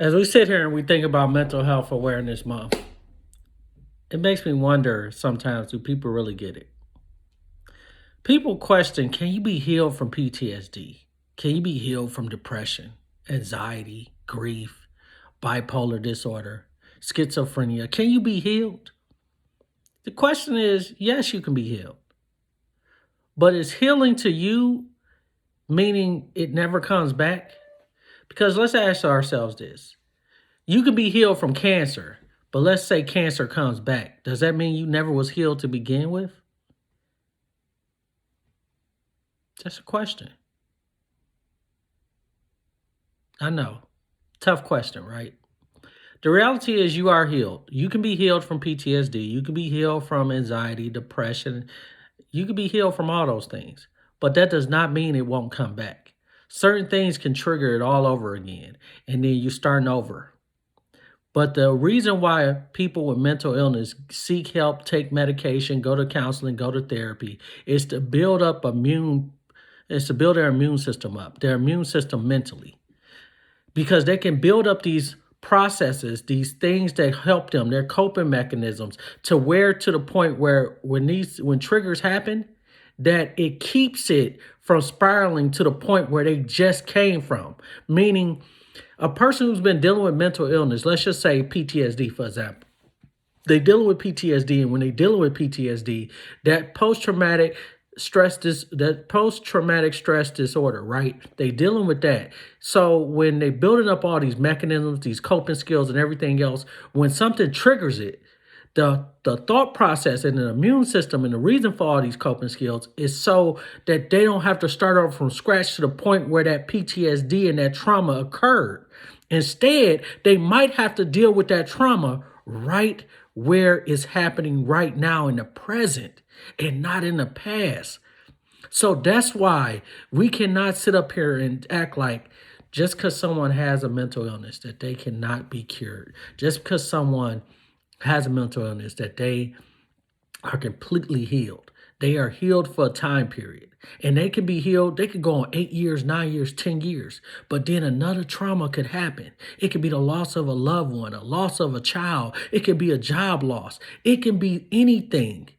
As we sit here and we think about Mental Health Awareness Month, it makes me wonder sometimes, do people really get it? People question, can you be healed from PTSD? Can you be healed from depression, anxiety, grief, bipolar disorder, schizophrenia? Can you be healed? The question is, yes, you can be healed. But is healing to you meaning it never comes back? Because let's ask ourselves this. You can be healed from cancer, but let's say cancer comes back. Does that mean you never was healed to begin with? That's a question. I know. Tough question, right? The reality is you are healed. You can be healed from PTSD. You can be healed from anxiety, depression. You can be healed from all those things. But that does not mean it won't come back. Certain things can trigger it all over again. And then you're starting over. But the reason why people with mental illness seek help, take medication, go to counseling, go to therapy is to build up is to build their immune system up, their immune system mentally. Because they can build up these processes, these things that help them, their coping mechanisms, to the point where when triggers happen, that it keeps it from spiraling to the point where they just came from. Meaning a person who's been dealing with mental illness, let's just say PTSD, for example, they dealing with PTSD, and when they dealing with PTSD, that post-traumatic stress disorder, right? They dealing with that. So when they building up all these mechanisms, these coping skills and everything else, when something triggers it, the thought process and the immune system and the reason for all these coping skills is so that they don't have to start over from scratch to the point where that PTSD and that trauma occurred. Instead, they might have to deal with that trauma right where it's happening right now in the present and not in the past. So that's why we cannot sit up here and act like just because someone has a mental illness that they cannot be cured. Just because someone has a mental illness that they are completely healed. They are healed for a time period. And they can be healed. They could go on 8 years, 9 years, 10 years. But then another trauma could happen. It could be the loss of a loved one, a loss of a child. It could be a job loss. It can be anything.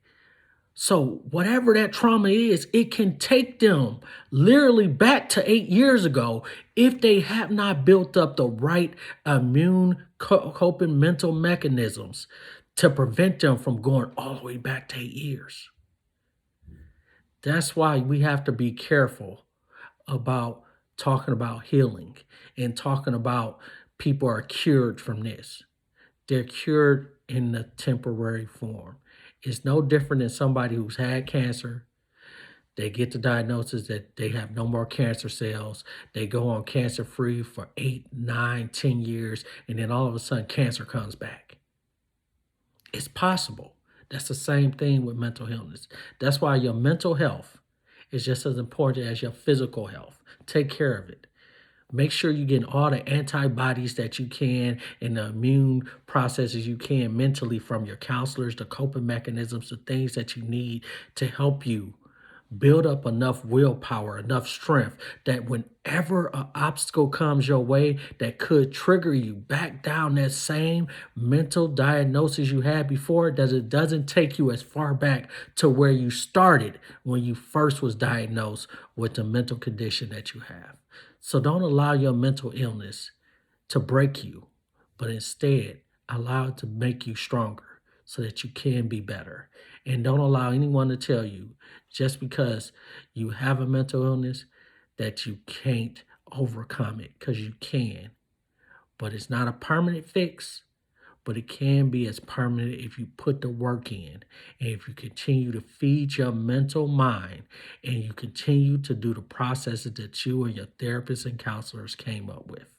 So whatever that trauma is, it can take them literally back to 8 years ago if they have not built up the right immune coping mental mechanisms to prevent them from going all the way back to 8 years. That's why we have to be careful about talking about healing and talking about people are cured from this. They're cured in the temporary form. It's no different than somebody who's had cancer. They get the diagnosis that they have no more cancer cells. They go on cancer free for 8, 9, 10 years, and then all of a sudden cancer comes back. It's possible. That's the same thing with mental illness. That's why your mental health is just as important as your physical health. Take care of it. Make sure you get all the antibodies that you can and the immune processes you can mentally from your counselors, the coping mechanisms, the things that you need to help you build up enough willpower, enough strength that whenever an obstacle comes your way that could trigger you back down that same mental diagnosis you had before, that it doesn't take you as far back to where you started when you first was diagnosed with the mental condition that you have. So don't allow your mental illness to break you, but instead allow it to make you stronger so that you can be better. And don't allow anyone to tell you just because you have a mental illness that you can't overcome it, because you can. But it's not a permanent fix, but it can be as permanent if you put the work in and if you continue to feed your mental mind and you continue to do the processes that you and your therapists and counselors came up with.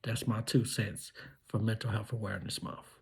That's my 2 cents for Mental Health Awareness Month.